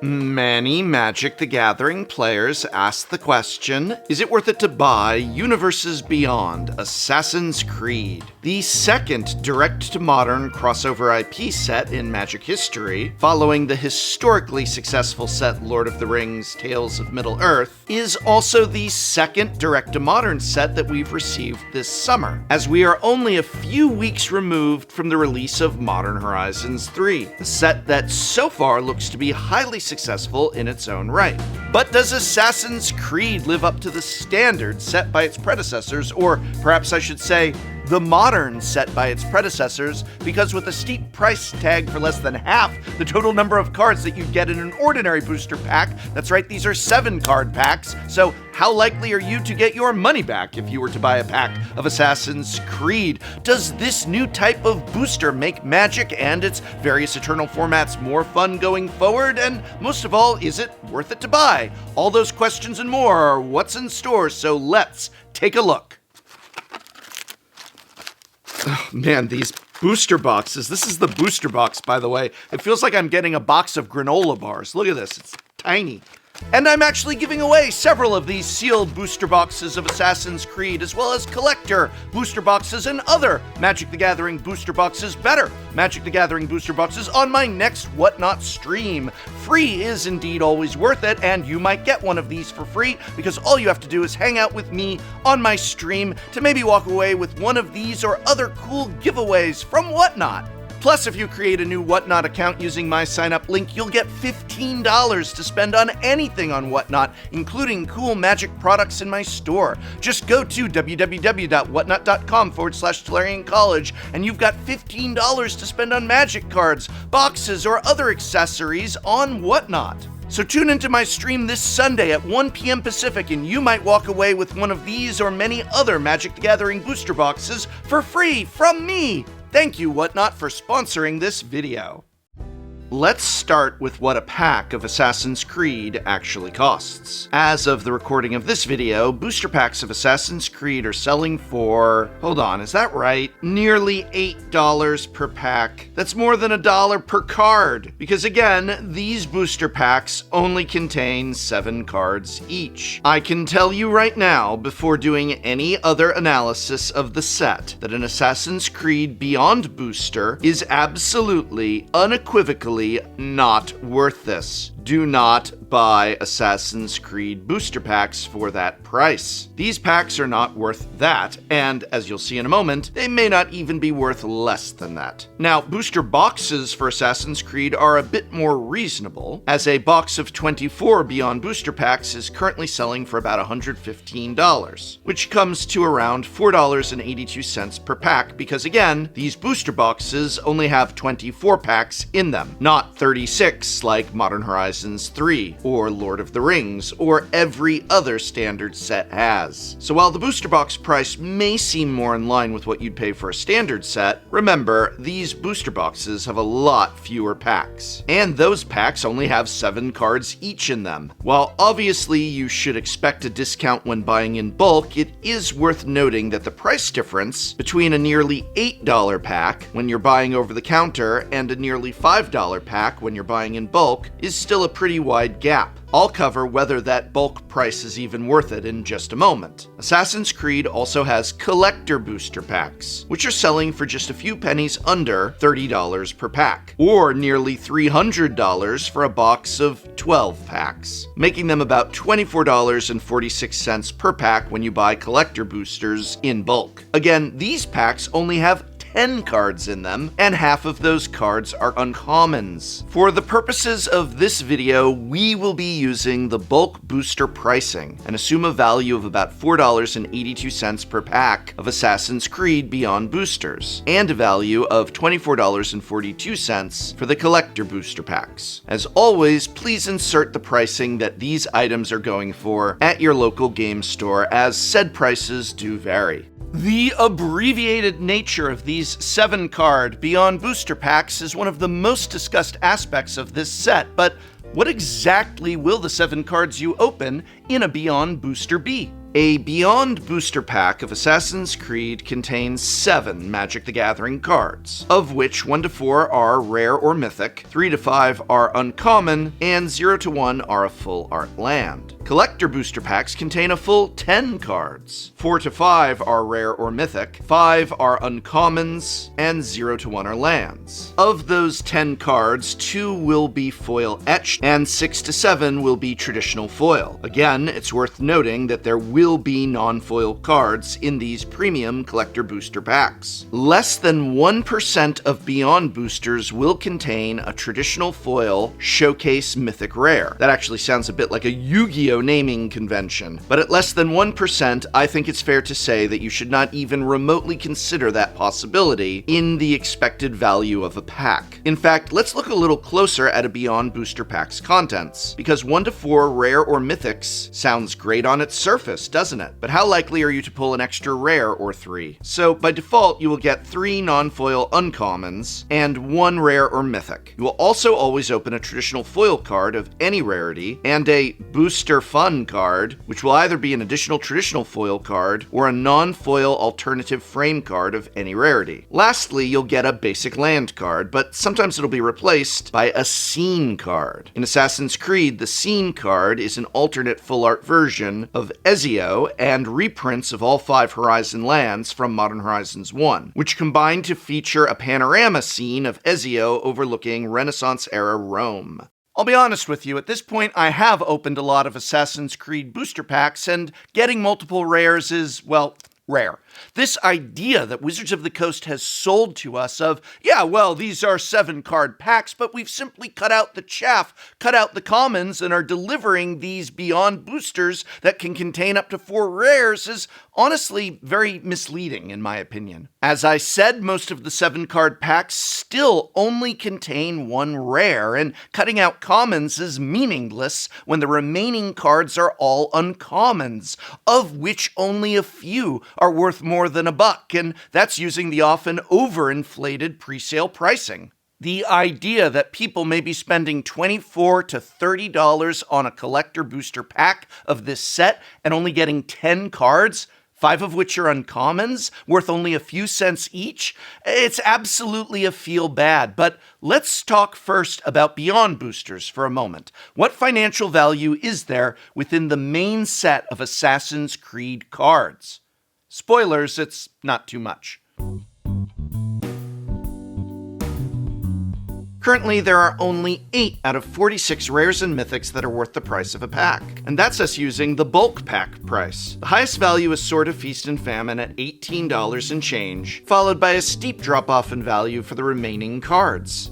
Many Magic the Gathering players ask the question, is it worth it to buy Universes Beyond Assassin's Creed? The second direct-to-modern crossover IP set in Magic history, following the historically successful set Lord of the Rings Tales of Middle-earth, is also the second direct-to-modern set that we've received this summer, as we are only a few weeks removed from the release of Modern Horizons 3, a set that so far looks to be highly successful in its own right. But does Assassin's Creed live up to the standards set by its predecessors, or perhaps I should say, the modern set by its predecessors, because with a steep price tag for less than half the total number of cards that you'd get in an ordinary booster pack, that's right, these are 7-card packs, so how likely are you to get your money back if you were to buy a pack of Assassin's Creed? Does this new type of booster make Magic and its various Eternal formats more fun going forward? And most of all, is it worth it to buy? All those questions and more are what's in store, so let's take a look. Oh, man, these booster boxes. This is the booster box, by the way. It feels like I'm getting a box of granola bars. Look at this. It's tiny. And I'm actually giving away several of these sealed booster boxes of Assassin's Creed, as well as collector booster boxes and other Magic the Gathering booster boxes, better Magic the Gathering booster boxes, on my next Whatnot stream. Free is indeed always worth it, and you might get one of these for free, because all you have to do is hang out with me on my stream to maybe walk away with one of these or other cool giveaways from Whatnot. Plus, if you create a new Whatnot account using my sign-up link, you'll get $15 to spend on anything on Whatnot, including cool Magic products in my store. Just go to www.whatnot.com/Tolarian College, and you've got $15 to spend on Magic cards, boxes, or other accessories on Whatnot. So tune into my stream this Sunday at 1 p.m. Pacific, and you might walk away with one of these or many other Magic the Gathering booster boxes for free from me. Thank you, Whatnot, for sponsoring this video. Let's start with what a pack of Assassin's Creed actually costs. As of the recording of this video, booster packs of Assassin's Creed are selling for, hold on, is that right? Nearly $8 per pack. That's more than $1 per card. Because again, these booster packs only contain 7 cards each. I can tell you right now, before doing any other analysis of the set, that an Assassin's Creed Beyond booster is absolutely, unequivocally not worth this. Do not buy Assassin's Creed booster packs for that price. These packs are not worth that, and as you'll see in a moment, they may not even be worth less than that. Now, booster boxes for Assassin's Creed are a bit more reasonable, as a box of 24 Beyond booster packs is currently selling for about $115, which comes to around $4.82 per pack, because again, these booster boxes only have 24 packs in them, not 36 like Modern Horizons 3, or Lord of the Rings, or every other standard set has. So while the booster box price may seem more in line with what you'd pay for a standard set, remember, these booster boxes have a lot fewer packs. And those packs only have 7 cards each in them. While obviously you should expect a discount when buying in bulk, it is worth noting that the price difference between a nearly $8 pack when you're buying over the counter and a nearly $5 pack when you're buying in bulk is still a pretty wide gap. I'll cover whether that bulk price is even worth it in just a moment. Assassin's Creed also has collector booster packs, which are selling for just a few pennies under $30 per pack, or nearly $300 for a box of 12 packs, making them about $24.46 per pack when you buy collector boosters in bulk. Again, these packs only have 10 cards in them, and half of those cards are uncommons. For the purposes of this video, we will be using the bulk booster pricing and assume a value of about $4.82 per pack of Assassin's Creed Beyond boosters, and a value of $24.42 for the collector booster packs. As always, please insert the pricing that these items are going for at your local game store, as said prices do vary. The abbreviated nature of these 7-card Beyond booster packs is one of the most discussed aspects of this set, but what exactly will the 7 cards you open in a Beyond booster be? A Beyond booster pack of Assassin's Creed contains 7 Magic the Gathering cards, of which 1 to 4 are rare or mythic, 3 to 5 are uncommon, and 0 to 1 are a full art land. Collector booster packs contain a full 10 cards. 4 to 5 are rare or mythic, 5 are uncommons, and 0 to 1 are lands. Of those 10 cards, 2 will be foil etched, and 6 to 7 will be traditional foil. Again, it's worth noting that there will be non-foil cards in these premium collector booster packs. Less than 1% of Beyond boosters will contain a traditional foil showcase mythic rare. That actually sounds a bit like a Yu-Gi-Oh! Naming convention, but at less than 1%, I think it's fair to say that you should not even remotely consider that possibility in the expected value of a pack. In fact, let's look a little closer at a Beyond booster pack's contents, because 1 to 4 rare or mythics sounds great on its surface, doesn't it? But how likely are you to pull an extra rare or 3? So by default, you will get 3 non-foil uncommons and 1 rare or mythic. You will also always open a traditional foil card of any rarity and a booster fun card, which will either be an additional traditional foil card or a non-foil alternative frame card of any rarity. Lastly, you'll get a basic land card, but sometimes it'll be replaced by a scene card. In Assassin's Creed, the scene card is an alternate full art version of Ezio and reprints of all 5 Horizon lands from Modern Horizons 1, which combine to feature a panorama scene of Ezio overlooking Renaissance-era Rome. I'll be honest with you, at this point I have opened a lot of Assassin's Creed booster packs, and getting multiple rares is, well, rare. This idea that Wizards of the Coast has sold to us of, yeah, well, these are 7-card packs, but we've simply cut out the chaff, cut out the commons, and are delivering these Beyond boosters that can contain up to 4 rares is honestly very misleading, in my opinion. As I said, most of the 7-card packs still only contain 1 rare, and cutting out commons is meaningless when the remaining cards are all uncommons, of which only a few are worth more than $1, and that's using the often overinflated presale pricing. The idea that people may be spending $24 to $30 on a collector booster pack of this set and only getting 10 cards, 5 of which are uncommons, worth only a few cents each, it's absolutely a feel bad. But let's talk first about Beyond boosters for a moment. What financial value is there within the main set of Assassin's Creed cards? Spoilers, it's not too much. Currently, there are only 8 out of 46 rares and mythics that are worth the price of a pack, and that's us using the bulk pack price. The highest value is Sword of Feast and Famine at $18 and change, followed by a steep drop-off in value for the remaining cards.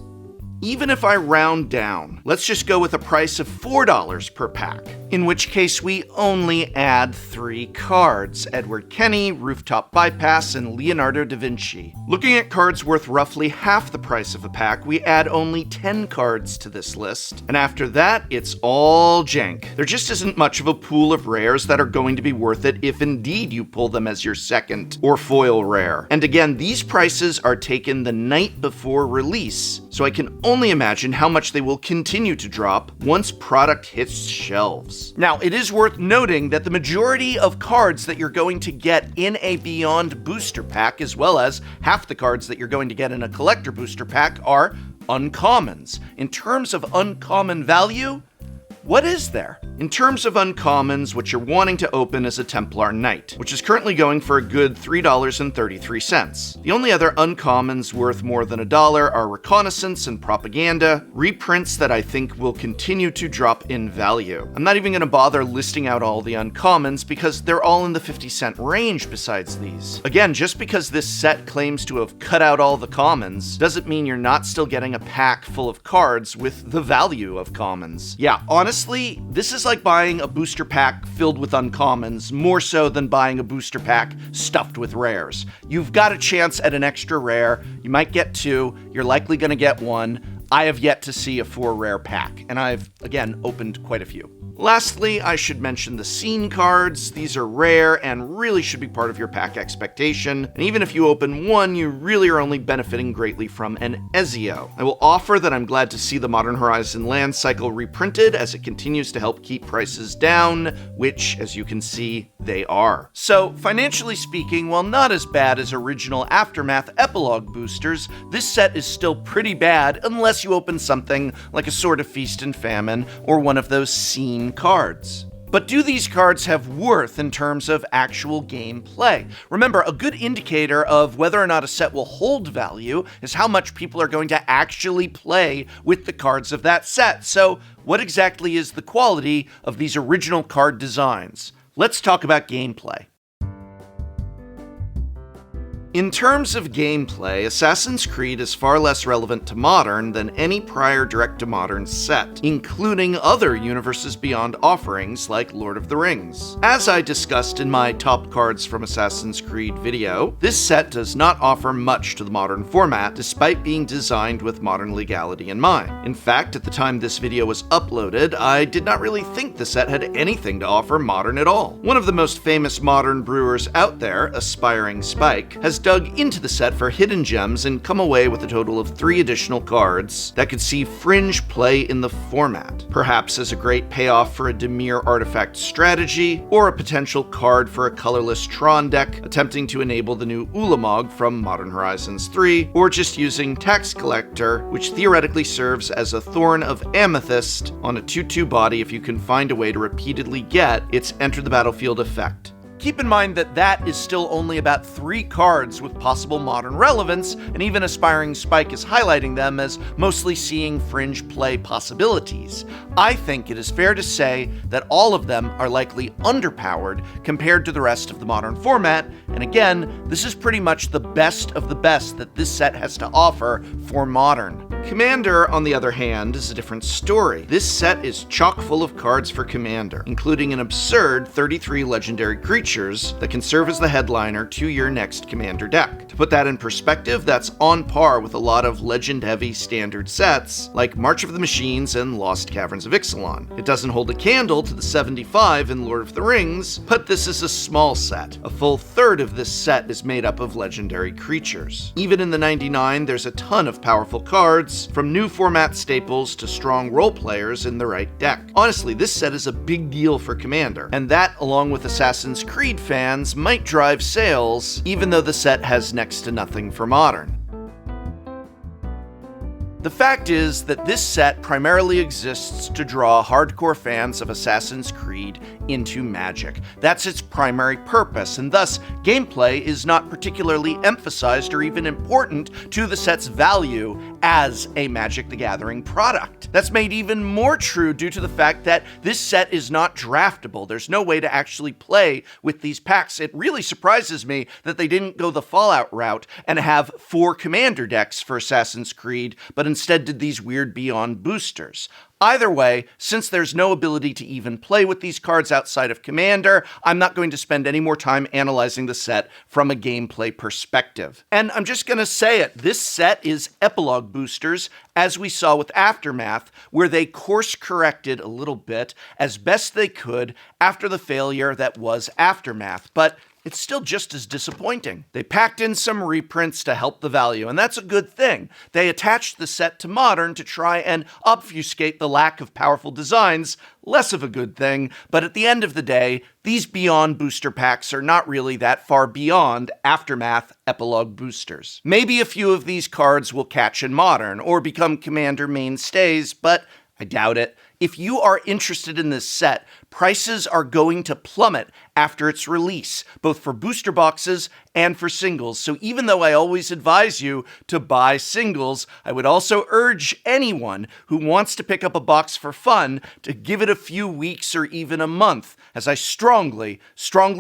Even if I round down, let's just go with a price of $4 per pack, in which case we only add 3 cards: Edward Kenny, Rooftop Bypass, and Leonardo da Vinci. Looking at cards worth roughly half the price of a pack, we add only 10 cards to this list, and after that, it's all jank. There just isn't much of a pool of rares that are going to be worth it if indeed you pull them as your second or foil rare. And again, these prices are taken the night before release, so I can only imagine how much they will continue to drop once product hits shelves. Now, it is worth noting that the majority of cards that you're going to get in a Beyond booster pack, as well as half the cards that you're going to get in a collector booster pack, are uncommons. In terms of uncommon value, what is there? In terms of uncommons, what you're wanting to open is a Templar Knight, which is currently going for a good $3.33. The only other uncommons worth more than $1 are Reconnaissance and Propaganda, reprints that I think will continue to drop in value. I'm not even going to bother listing out all the uncommons because they're all in the 50-cent range besides these. Again, just because this set claims to have cut out all the commons doesn't mean you're not still getting a pack full of cards with the value of commons. Yeah, honestly, this is like buying a booster pack filled with uncommons, more so than buying a booster pack stuffed with rares. You've got a chance at an extra rare, you might get 2, you're likely going to get 1. I have yet to see a 4 rare pack, and I've, again, opened quite a few. Lastly, I should mention the scene cards. These are rare and really should be part of your pack expectation, and even if you open one, you really are only benefiting greatly from an Ezio. I will offer that I'm glad to see the Modern Horizon land cycle reprinted as it continues to help keep prices down, which, as you can see, they are. So, financially speaking, while not as bad as original Aftermath epilogue boosters, this set is still pretty bad unless you open something like a Sword of Feast and Famine or one of those scene cards. But do these cards have worth in terms of actual gameplay? Remember, a good indicator of whether or not a set will hold value is how much people are going to actually play with the cards of that set. So, what exactly is the quality of these original card designs? Let's talk about gameplay. In terms of gameplay, Assassin's Creed is far less relevant to Modern than any prior direct-to-Modern set, including other Universes Beyond offerings like Lord of the Rings. As I discussed in my Top Cards from Assassin's Creed video, this set does not offer much to the Modern format, despite being designed with Modern legality in mind. In fact, at the time this video was uploaded, I did not really think the set had anything to offer Modern at all. One of the most famous Modern brewers out there, Aspiring Spike, has dug into the set for hidden gems and come away with a total of 3 additional cards that could see fringe play in the format. Perhaps as a great payoff for a Dimir artifact strategy, or a potential card for a colorless Tron deck attempting to enable the new Ulamog from Modern Horizons 3, or just using Tax Collector, which theoretically serves as a Thorn of Amethyst on a 2/2 body if you can find a way to repeatedly get its Enter the Battlefield effect. Keep in mind that that is still only about 3 cards with possible Modern relevance, and even Aspiring Spike is highlighting them as mostly seeing fringe play possibilities. I think it is fair to say that all of them are likely underpowered compared to the rest of the Modern format, and again, this is pretty much the best of the best that this set has to offer for Modern. Commander, on the other hand, is a different story. This set is chock full of cards for Commander, including an absurd 33 legendary creatures that can serve as the headliner to your next Commander deck. To put that in perspective, that's on par with a lot of legend-heavy standard sets, like March of the Machines and Lost Caverns of Ixalan. It doesn't hold a candle to the 75 in Lord of the Rings, but this is a small set. A full third of this set is made up of legendary creatures. Even in the 99, there's a ton of powerful cards, from new format staples to strong role players in the right deck. Honestly, this set is a big deal for Commander, and that, along with Assassin's Creed fans, might drive sales, even though the set has next to nothing for Modern. The fact is that this set primarily exists to draw hardcore fans of Assassin's Creed into Magic. That's its primary purpose, and thus gameplay is not particularly emphasized or even important to the set's value as a Magic the Gathering product. That's made even more true due to the fact that this set is not draftable. There's no way to actually play with these packs. It really surprises me that they didn't go the Fallout route and have 4 Commander decks for Assassin's Creed, but instead did these weird Beyond boosters. Either way, since there's no ability to even play with these cards outside of Commander, I'm not going to spend any more time analyzing the set from a gameplay perspective. And I'm just gonna say it, this set is epilogue boosters, as we saw with Aftermath, where they course-corrected a little bit as best they could after the failure that was Aftermath, but it's still just as disappointing. They packed in some reprints to help the value, and that's a good thing. They attached the set to Modern to try and obfuscate the lack of powerful designs, less of a good thing, but at the end of the day, these Beyond booster packs are not really that far beyond Aftermath epilogue boosters. Maybe a few of these cards will catch in Modern, or become Commander mainstays, but I doubt it. If you are interested in this set, prices are going to plummet after its release, both for booster boxes and for singles. So even though I always advise you to buy singles, I would also urge anyone who wants to pick up a box for fun to give it a few weeks or even a month, as I strongly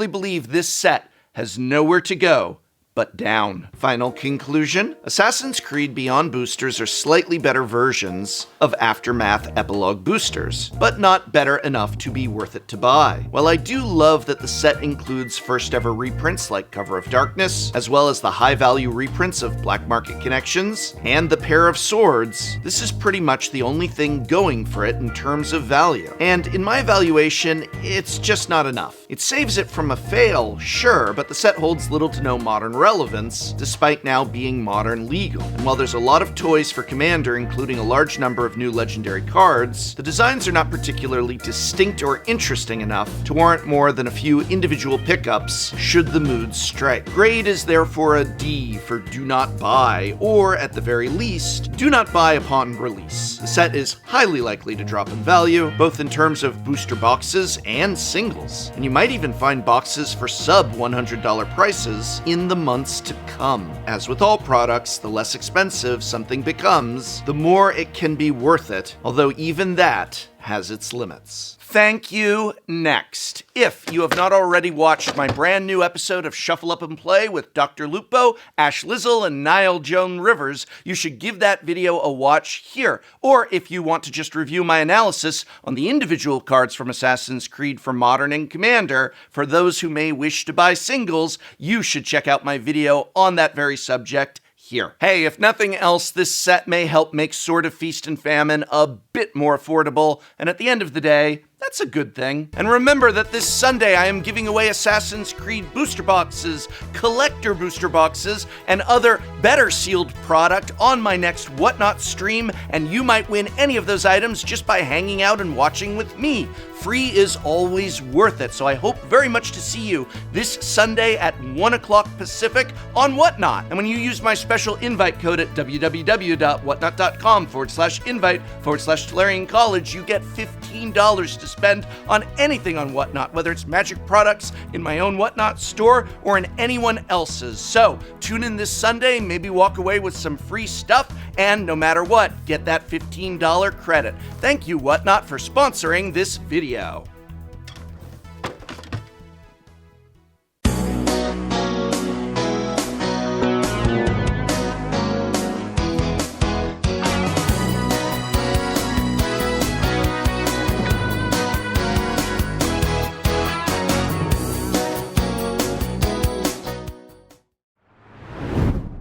believe this set has nowhere to go but down. Final conclusion, Assassin's Creed Beyond boosters are slightly better versions of Aftermath Epilogue boosters, but not better enough to be worth it to buy. While I do love that the set includes first ever reprints like Cover of Darkness, as well as the high value reprints of Black Market Connections, and the Pair of Swords, this is pretty much the only thing going for it in terms of value. And in my evaluation, it's just not enough. It saves it from a fail, sure, but the set holds little to no modern relevance, despite now being modern legal. And while there's a lot of toys for Commander, including a large number of new legendary cards, the designs are not particularly distinct or interesting enough to warrant more than a few individual pickups should the mood strike. Grade is therefore a D for do not buy, or at the very least, do not buy upon release. The set is highly likely to drop in value, both in terms of booster boxes and singles, and you might even find boxes for sub $100 prices in the months to come. As with all products, the less expensive something becomes, the more it can be worth it, although even that has its limits. Thank you. Next. If you have not already watched my brand new episode of Shuffle Up and Play with Dr. Lupo, Ash Lizzle, and Niall Joan Rivers, you should give that video a watch here. Or if you want to just review my analysis on the individual cards from Assassin's Creed for Modern and Commander, for those who may wish to buy singles, you should check out my video on that very subject here. Hey, if nothing else, this set may help make Sword of Feast and Famine a bit more affordable, and at the end of the day, that's a good thing. And remember that this Sunday I am giving away Assassin's Creed booster boxes, collector booster boxes, and other better sealed product on my next Whatnot stream, and you might win any of those items just by hanging out and watching with me. Free is always worth it, so I hope very much to see you this Sunday at 1 o'clock Pacific on Whatnot. And when you use my special invite code at www.whatnot.com/invite/Tolarian College, you get $15 to spend on anything on Whatnot, whether it's Magic products in my own Whatnot store or in anyone else's. So tune in this Sunday, maybe walk away with some free stuff, and no matter what, get that $15 credit. Thank you, Whatnot, for sponsoring this video.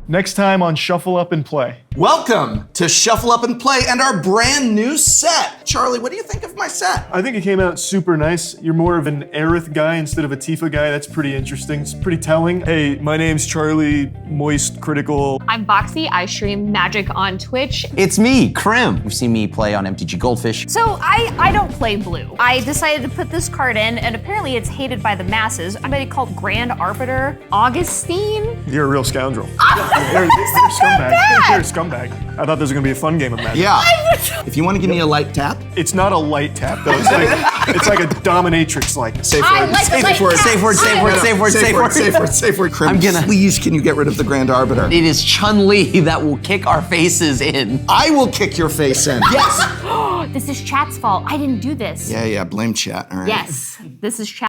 Next time on Shuffle Up and Play. Welcome to Shuffle Up and Play and our brand new set. Charlie, what do you think of my set? I think it came out super nice. You're more of an Aerith guy instead of a Tifa guy. That's pretty interesting. It's pretty telling. Hey, my name's Charlie, Moist Critical. I'm Boxy. I stream Magic on Twitch. It's me, Krim. You've seen me play on MTG Goldfish. So I don't play blue. I decided to put this card in, and apparently it's hated by the masses. Somebody called Grand Arbiter Augustine. You're a real scoundrel. You're a scumbag. You're a scumbag. I thought this was gonna be a fun game of Magic. Yeah. If you want to give me a light tap. It's not a light tap though. It's like a dominatrix like. Safe I word. like the light tap. Safe word, safe word, safe word, safe word. Safe word, safe word. Krim, I'm gonna- please, can you get rid of the Grand Arbiter? It is Chun-Li that will kick our faces in. I will kick your face in. Yes! This is chat's fault. I didn't do this. Yeah, blame chat, all right? Yes, this is chat.